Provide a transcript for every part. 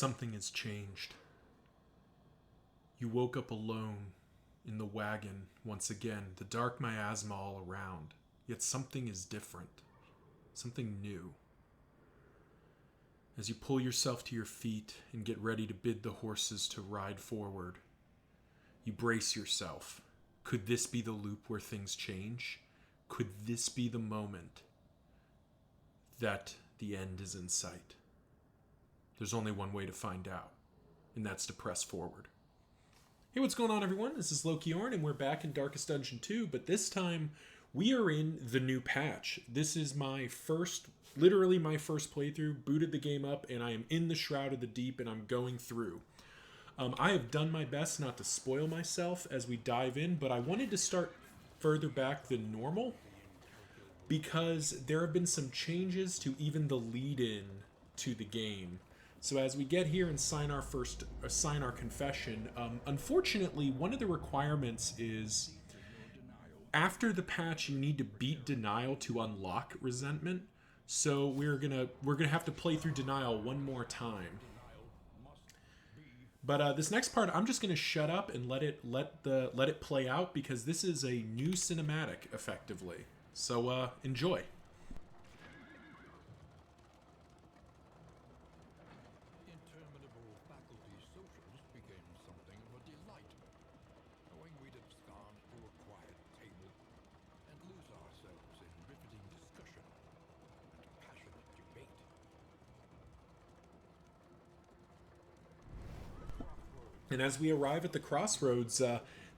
Something has changed. You woke up alone in the wagon once again, the dark miasma all around. Yet something is different. Something new. As you pull yourself to your feet and get ready to bid the horses to ride forward, you brace yourself. Could this be the loop where things change? Could this be the moment that the end is in sight? There's only one way to find out, and that's to press forward. Hey, what's going on, everyone? This is Loki Orn, and we're back in Darkest Dungeon 2, but this time we are in the new patch. This is my first, literally my first playthrough, booted the game up, and I am in the Shroud of the Deep, and I'm going through. I have done my best not to spoil myself as we dive in, but I wanted to start further back than normal because there have been some changes to even the lead-in to the game. So as we get here and sign our confession, unfortunately, one of the requirements is after the patch, you need to beat denial to unlock resentment. So we're gonna have to play through denial one more time. But this next part, I'm just gonna shut up and let it play out because this is a new cinematic, effectively. So enjoy. Interminable faculty socials became something of a delight, knowing we'd abscond to a quiet table and lose ourselves in riveting discussion and passionate debate. And as we arrive at the crossroads,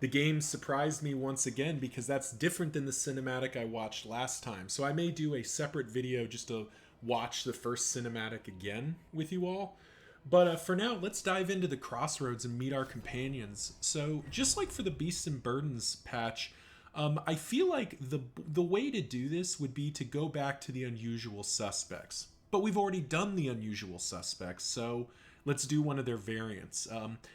the game surprised me once again because that's different than the cinematic I watched last time. So I may do a separate video just to watch the first cinematic again with you all. But for now, let's dive into the crossroads and meet our companions. So just like for the Beasts and Burdens patch, I feel like the way to do this would be to go back to the Unusual Suspects. But we've already done the Unusual Suspects, so let's do one of their variants.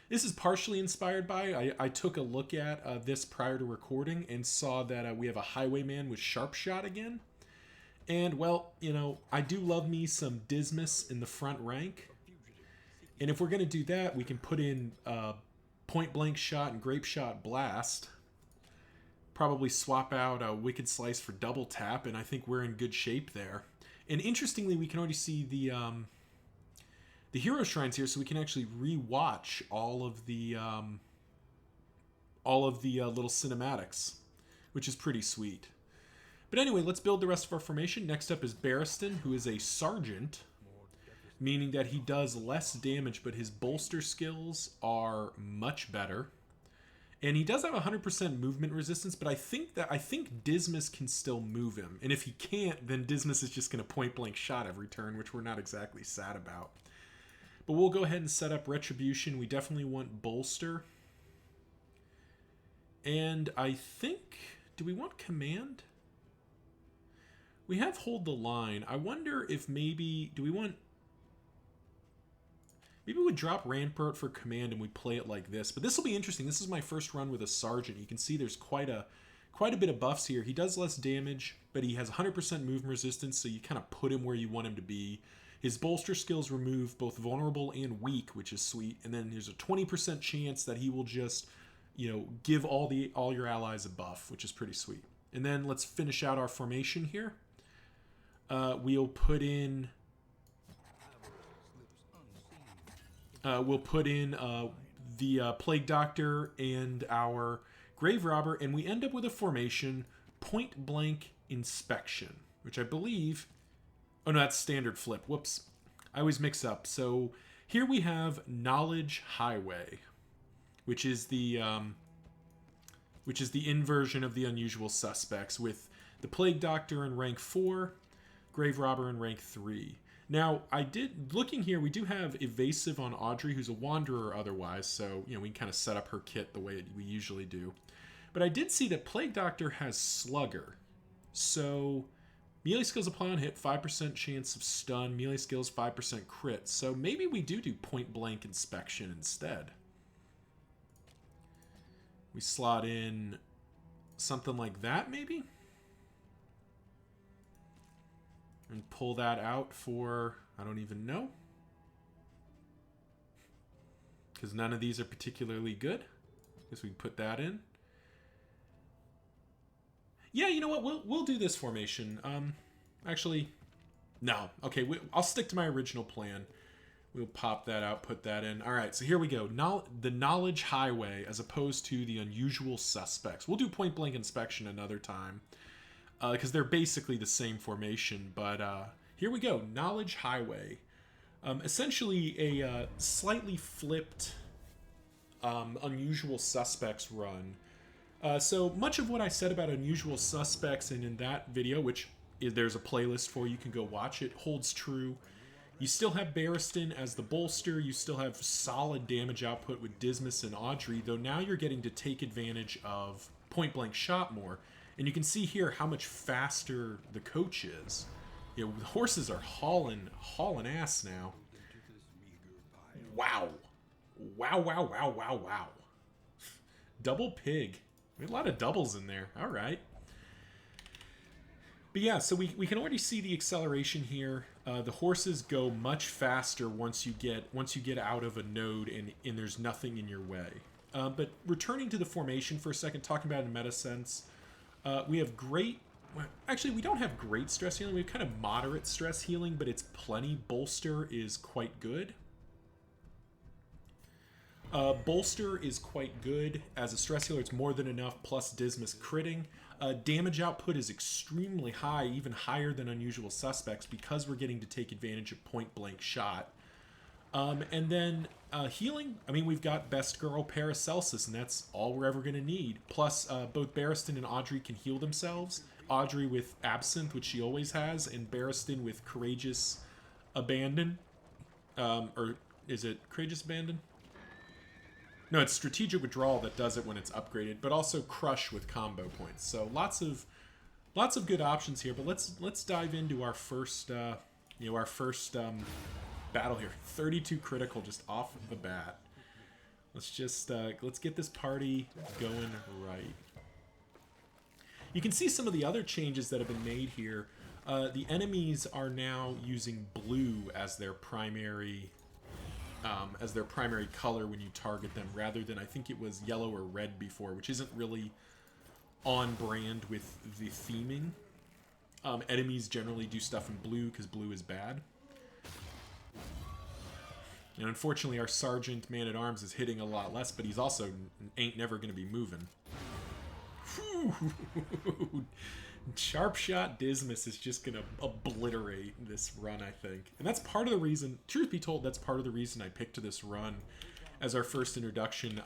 This is partially inspired by, I took a look at this prior to recording and saw that we have a Highwayman with Sharpshot again. And, well, you know, I do love me some Dismas in the front rank. And if we're going to do that, we can put in Point Blank Shot and Grape Shot Blast. Probably swap out a Wicked Slice for Double Tap, and I think we're in good shape there. And interestingly, we can already see the hero shrines here, so we can actually re-watch all of the little cinematics, which is pretty sweet. But anyway, let's build the rest of our formation. Next up is Barristan, who is a sergeant, meaning that he does less damage, but his bolster skills are much better. And he does have 100% movement resistance, but I think Dismas can still move him. And if he can't, then Dismas is just going to point blank shot every turn, which we're not exactly sad about. But we'll go ahead and set up Retribution. We definitely want Bolster. And I think, do we want Command? We have Hold the Line. I wonder if maybe, maybe we would drop Rampart for Command and we play it like this. But this will be interesting. This is my first run with a Sergeant. You can see there's quite a bit of buffs here. He does less damage, but he has 100% movement resistance, so you kind of put him where you want him to be. His bolster skills remove both vulnerable and weak, which is sweet. And then there's a 20% chance that he will just, you know, give all your allies a buff, which is pretty sweet. And then let's finish out our formation here. We'll put in the Plague Doctor and our Grave Robber, and we end up with a formation Point Blank Inspection, which I believe... Oh, no, that's standard flip. Whoops. I always mix up. So here we have Knowledge Highway, which is the inversion of the Unusual Suspects, with the Plague Doctor in rank 4, Grave Robber in rank 3. Now, looking here, we do have Evasive on Audrey, who's a Wanderer otherwise, so, you know, we can kind of set up her kit the way we usually do. But I did see that Plague Doctor has Slugger. So, melee skills apply on hit, 5% chance of stun, melee skills 5% crit. So maybe we do Point Blank Inspection instead. We slot in something like that, maybe? And pull that out for, I don't even know. because none of these are particularly good. Guess we can put that in. Yeah, you know what? We'll do this formation. Actually, no. Okay, I'll stick to my original plan. We'll pop that out, put that in. All right, so here we go. The Knowledge Highway as opposed to the Unusual Suspects. We'll do Point Blank Inspection another time because they're basically the same formation. But here we go. Knowledge Highway. Essentially a slightly flipped Unusual Suspects run. So much of what I said about Unusual Suspects and in that video, which there's a playlist for, you can go watch it, holds true. You still have Barristan as the bolster. You still have solid damage output with Dismas and Audrey, though now you're getting to take advantage of point blank shot more. And you can see here how much faster the coach is. You know, the horses are hauling ass now. Wow. Wow. Double pig. We had a lot of doubles in there. All right. But yeah, so we can already see the acceleration here. The horses go much faster once you get out of a node and there's nothing in your way. But returning to the formation for a second, talking about it in meta sense, we have great... Actually, we don't have great stress healing. We have kind of moderate stress healing, but it's plenty. Bolster is quite good. Bolster is quite good. As a stress healer, it's more than enough, plus Dismas critting. Damage output is extremely high, even higher than Unusual Suspects, because we're getting to take advantage of point-blank shot. And then healing, I mean, we've got Best Girl Paracelsus, and that's all we're ever going to need. Plus, both Barristan and Audrey can heal themselves. Audrey with Absinthe, which she always has, and Barristan with Courageous Abandon. Or is it Courageous Abandon? No, it's Strategic Withdrawal that does it when it's upgraded, but also Crush with combo points. So lots of good options here. But let's dive into our first battle here. 32 critical just off the bat. Let's get this party going right. You can see some of the other changes that have been made here. The enemies are now using blue as their primary color when you target them, rather than, I think it was yellow or red before, which isn't really on brand with the theming. Enemies generally do stuff in blue because blue is bad. And unfortunately, our Sergeant Man-at-Arms is hitting a lot less, but he's also ain't never going to be moving. Sharp Shot Dismas is just going to obliterate this run, I think. And that's part of the reason, truth be told, that's part of the reason I picked this run as our first introduction.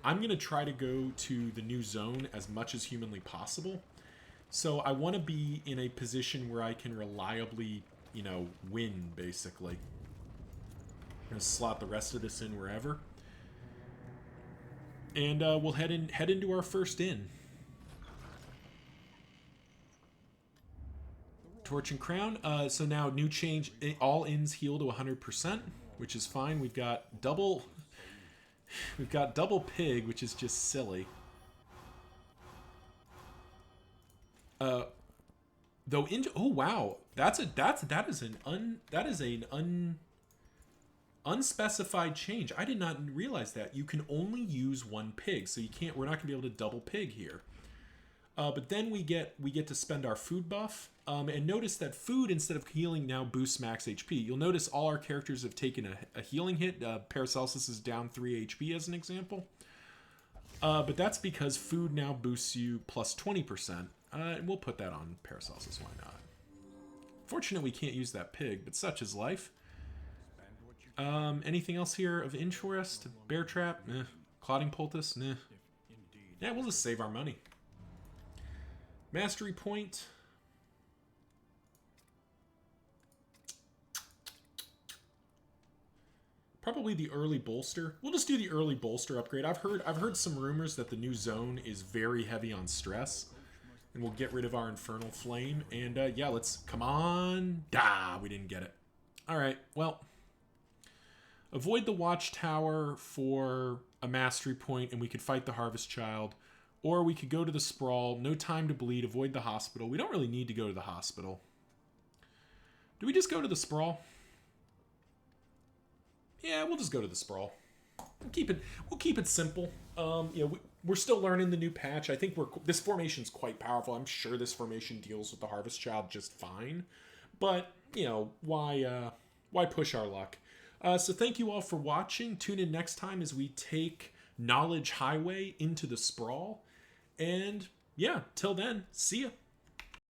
I'm going to try to go to the new zone as much as humanly possible. So I want to be in a position where I can reliably, win, basically. I'm going to slot the rest of this in wherever. And we'll head into our first inn. Torch and Crown. So now new change. All inns heal to 100%, which is fine. We've got double pig, which is just silly. Oh wow, that is an unspecified change. I did not realize that. You can only use one pig, so we're not gonna be able to double pig here. But then we get to spend our food buff. And notice that food, instead of healing, now boosts max HP. You'll notice all our characters have taken a healing hit. Paracelsus is down 3 HP as an example. But that's because food now boosts you plus 20%. And we'll put that on Paracelsus, why not? Fortunate we can't use that pig, but such is life. Anything else here of interest? Bear Trap? Nah. Clotting Poultice? Nah. Yeah, we'll just save our money. Mastery Point. Probably the early bolster. We'll just do the early bolster upgrade. I've heard some rumors that the new zone is very heavy on stress, and we'll get rid of our Infernal Flame. And yeah, let's come on. We didn't get it. All right. Well, avoid the Watchtower for a mastery point, and we could fight the Harvest Child, or we could go to the Sprawl. No time to bleed. Avoid the hospital. We don't really need to go to the hospital. Do we just go to the Sprawl? Yeah, we'll just go to the Sprawl. we'll keep it simple. We're still learning the new patch. I think this formation's quite powerful. I'm sure this formation deals with the Harvest Child just fine. But why push our luck? So thank you all for watching. Tune in next time as we take Knowledge Highway into the Sprawl. And yeah, till then, see ya.